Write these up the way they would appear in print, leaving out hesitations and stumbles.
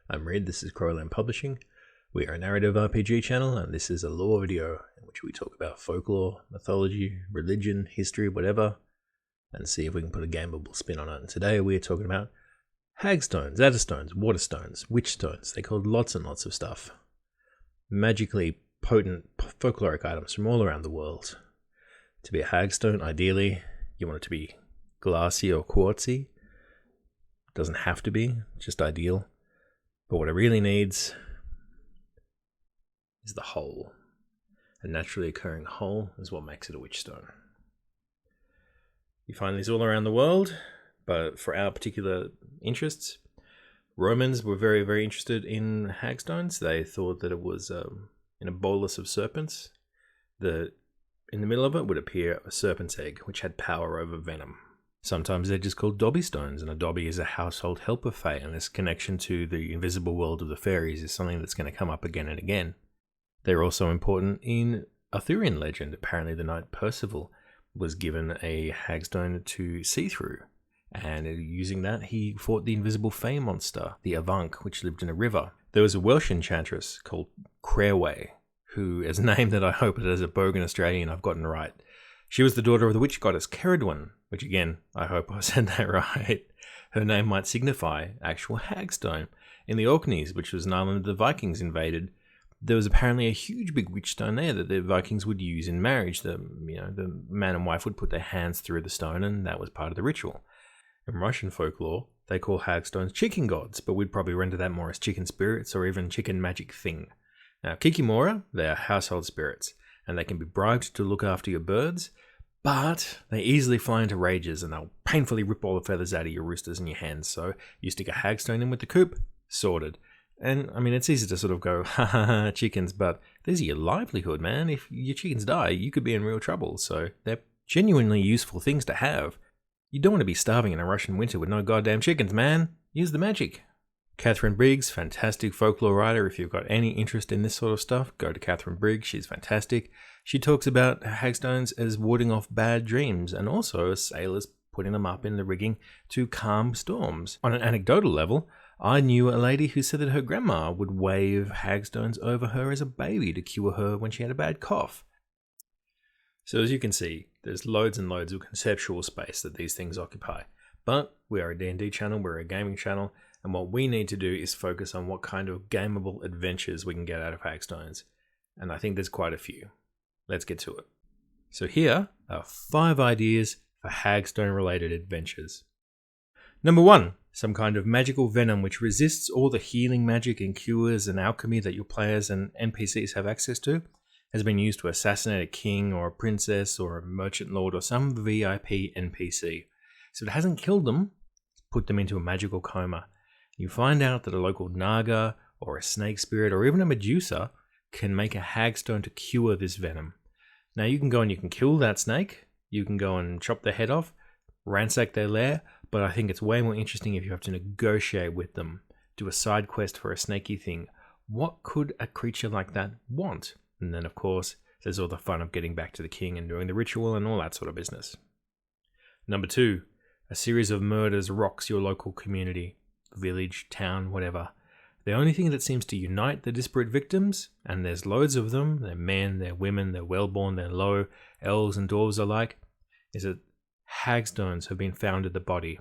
I'm Reed, this is Crowland Publishing. We are a narrative RPG channel, and this is a lore video in which we talk about folklore, mythology, religion, history, whatever, and see if we can put a gameable spin on it. And today we're talking about Hag Stones, Adder Stones, Water Stones, Witch Stones. They're called lots and lots of stuff. Magically potent folkloric items from all around the world. To be a Hag Stone, ideally, you want it to be glassy or quartzy. Doesn't have to be, just ideal. But what it really needs is the hole. A naturally occurring hole is what makes it a witch stone. You find these all around the world, but for our particular interests, Romans were very, very interested in hag stones. They thought that it was in a bolus of serpents. In the middle of it would appear a serpent's egg, which had power over venom. Sometimes they're just called dobby stones, and a dobby is a household helper fae, and this connection to the invisible world of the fairies is something that's going to come up again and again. They're also important in Arthurian legend. Apparently the knight Percival was given a hag stone to see through, and using that he fought the invisible fae monster, the Avank, which lived in a river. There was a Welsh enchantress called Creway, who is a name that I hope that as a bogan Australian I've gotten right. She was the daughter of the witch goddess Ceridwen, which again, I hope I said that right. Her name might signify actual hagstone. In the Orkneys, which was an island the Vikings invaded, there was apparently a huge big witch stone there that the Vikings would use in marriage. The man and wife would put their hands through the stone, and that was part of the ritual. In Russian folklore, they call hagstones chicken gods, but we'd probably render that more as chicken spirits or even chicken magic thing. Now, kikimora, they are household spirits, and they can be bribed to look after your birds, but they easily fly into rages and they'll painfully rip all the feathers out of your roosters and your hens. So you stick a hagstone in with the coop, sorted. And I mean, it's easy to sort of go, ha ha ha, chickens, but these are your livelihood, man. If your chickens die, you could be in real trouble. So they're genuinely useful things to have. You don't want to be starving in a Russian winter with no goddamn chickens, man. Use the magic. Catherine Briggs, fantastic folklore writer. If you've got any interest in this sort of stuff, go to Catherine Briggs. She's fantastic. She talks about hagstones as warding off bad dreams, and also as sailors putting them up in the rigging to calm storms. On an anecdotal level, I knew a lady who said that her grandma would wave hagstones over her as a baby to cure her when she had a bad cough. So as you can see, there's loads and loads of conceptual space that these things occupy. But we are a D&D channel, we're a gaming channel, and what we need to do is focus on what kind of gameable adventures we can get out of hagstones. And I think there's quite a few. Let's get to it. So here are 5 ideas for hagstone related adventures. Number 1, some kind of magical venom which resists all the healing magic and cures and alchemy that your players and NPCs have access to, has been used to assassinate a king or a princess or a merchant lord or some VIP NPC. So if it hasn't killed them, put them into a magical coma. You find out that a local naga or a snake spirit or even a medusa can make a hagstone to cure this venom. Now you can go and you can kill that snake, you can go and chop their head off, ransack their lair, but I think it's way more interesting if you have to negotiate with them, do a side quest for a snaky thing. What could a creature like that want? And then of course, there's all the fun of getting back to the king and doing the ritual and all that sort of business. Number 2, a series of murders rocks your local community, village, town, whatever. The only thing that seems to unite the disparate victims, and there's loads of them, they're men, they're women, they're well-born, they're low, elves and dwarves alike, is that hagstones have been found at the body.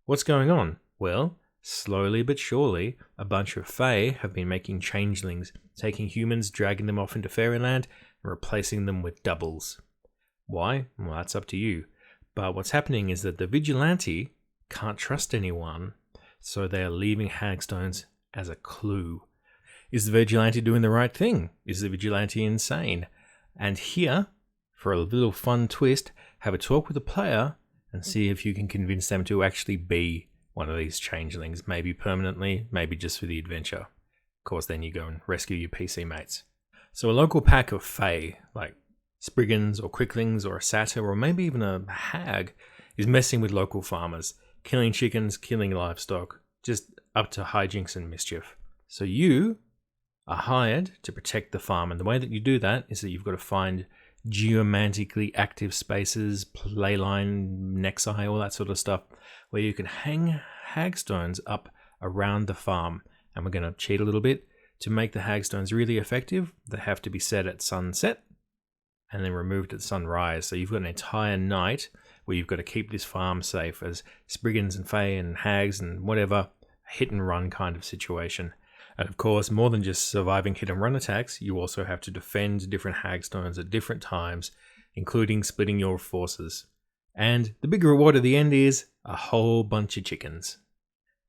What's going on? Well, slowly but surely, a bunch of fae have been making changelings, taking humans, dragging them off into fairyland, and replacing them with doubles. Why? Well, that's up to you. But what's happening is that the vigilante can't trust anyone, so they are leaving hagstones as a clue. Is the vigilante doing the right thing? Is the vigilante insane? And here, for a little fun twist, have a talk with a player and see if you can convince them to actually be one of these changelings, maybe permanently, maybe just for the adventure. Of course, then you go and rescue your PC mates. So a local pack of fae, like Spriggans or Quicklings or a satyr or maybe even a hag, is messing with local farmers, killing chickens, killing livestock, just up to hijinks and mischief. So you are hired to protect the farm, and the way that you do that is that you've got to find geomantically active spaces, leyline, nexi, all that sort of stuff, where you can hang hagstones up around the farm and we're going to cheat a little bit. To make the Hag Stones really effective, they have to be set at sunset and then removed at sunrise. So you've got an entire night where you've got to keep this farm safe as Spriggans and Fae and Hags and whatever, hit and run kind of situation. And of course, more than just surviving hit and run attacks, you also have to defend different Hag Stones at different times, including splitting your forces. And the big reward at the end is a whole bunch of chickens.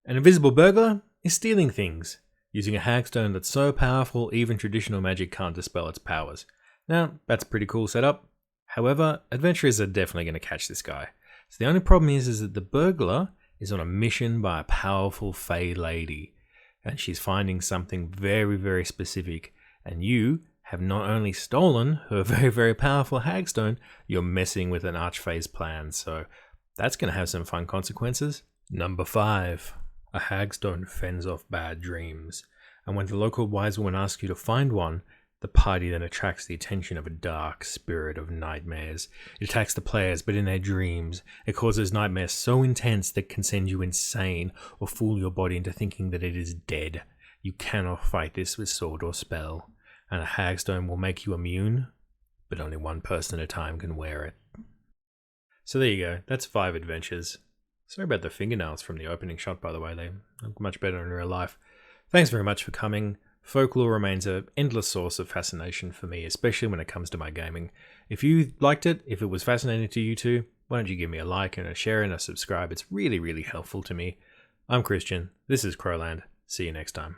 An invisible burglar is stealing things, using a Hag Stone that's so powerful even traditional magic can't dispel its powers. Now, that's a pretty cool setup. However, adventurers are definitely going to catch this guy. So the only problem is that the burglar is on a mission by a powerful Fae lady, and she's finding something very, very specific, and you have not only stolen her very, very powerful Hag Stone, you're messing with an Archfae's plan, so that's going to have some fun consequences. Number 5. A Hag Stone fends off bad dreams, and when the local wise woman asks you to find one, the party then attracts the attention of a dark spirit of nightmares. It attacks the players, but in their dreams. It causes nightmares so intense that can send you insane or fool your body into thinking that it is dead. You cannot fight this with sword or spell, and a Hag Stone will make you immune, but only one person at a time can wear it. So there you go, that's 5 adventures. Sorry about the fingernails from the opening shot, by the way, they look much better in real life. Thanks very much for coming. Folklore remains an endless source of fascination for me, especially when it comes to my gaming. If you liked it, if it was fascinating to you too, why don't you give me a like and a share and a subscribe? It's really, really helpful to me. I'm Christian. This is Crowland. See you next time.